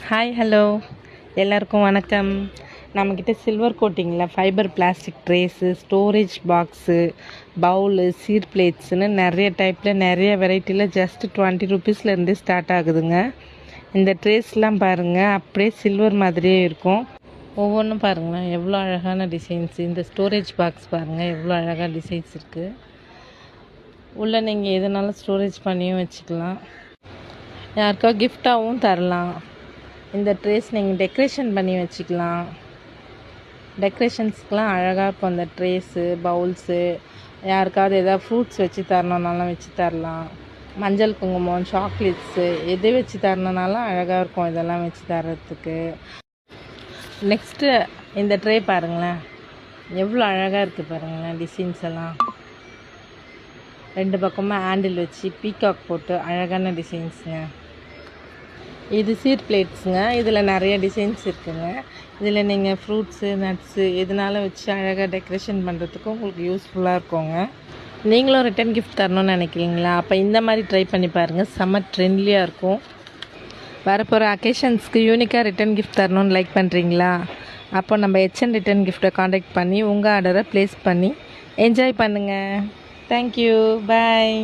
Hi hello எல்லாருக்கும் வணக்கம். நம்மக்கிட்ட சில்வர் கோட்டிங்கில் fiber plastic trays, storage box, bowl, சீர் பிளேட்ஸுன்னு நிறைய டைப்பில் நிறைய வெரைட்டியில் ஜஸ்ட் 20 ருபீஸ்லேருந்தே ஸ்டார்ட் ஆகுதுங்க. இந்த ட்ரேஸ்லாம் பாருங்கள், அப்படியே சில்வர் மாதிரியே இருக்கும். ஒவ்வொன்றும் பாருங்களேன் எவ்வளோ அழகான டிசைன்ஸ். இந்த ஸ்டோரேஜ் பாக்ஸ் பாருங்கள் எவ்வளோ அழகாக டிசைன்ஸ் இருக்குது. உள்ளே நீங்கள் எதுனாலும் ஸ்டோரேஜ் பண்ணியும் வச்சுக்கலாம், யாருக்கா கிஃப்டாகவும் தரலாம். இந்த ட்ரேஸ் நீங்கள் டெக்கரேஷன் பண்ணி வச்சுக்கலாம். டெக்கரேஷன்ஸ்க்கெலாம் அழகாக இருக்கும் அந்த ட்ரேஸு, பவுல்ஸு. யாருக்காவது எதாவது ஃப்ரூட்ஸ் வச்சு தரணுன்னாலும் வச்சு தரலாம். மஞ்சள் குங்குமம், சாக்லேட்ஸு எது வச்சு தரணுன்னாலும் அழகாக இருக்கும் இதெல்லாம் வச்சு தர்றதுக்கு. நெக்ஸ்ட்டு இந்த ட்ரே பாருங்களேன் எவ்வளோ அழகாக இருக்குது பாருங்களேன். டிசைன்ஸ் எல்லாம் 2 பக்கமும் ஹேண்டில் வச்சு பீகாக் போட்டு அழகான டிசைன்ஸுங்க. இது சீர் பிளேட்ஸுங்க. இதில் நிறைய டிசைன்ஸ் இருக்குதுங்க. இதில் நீங்கள் ஃப்ரூட்ஸு, நட்ஸு எதுனாலும் வச்சு அழகாக டெக்கரேஷன் பண்ணுறதுக்கும் உங்களுக்கு யூஸ்ஃபுல்லாக இருக்குங்க. நீங்களும் ரிட்டன் கிஃப்ட் தரணும்னு நினைக்கிறீங்களா? அப்போ இந்த மாதிரி ட்ரை பண்ணி பாருங்கள், செம்ம ட்ரெண்ட்லியாக இருக்கும். வரப்போகிற அக்கேஷன்ஸ்க்கு யூனிக்காக ரிட்டன் கிஃப்ட் தரணும்னு லைக் பண்ணுறீங்களா? அப்போ நம்ம HN ரிட்டன் கிஃப்ட்டை காண்டாக்ட் பண்ணி உங்கள் ஆர்டரை ப்ளேஸ் பண்ணி என்ஜாய் பண்ணுங்கள். தேங்க்யூ, பாய்.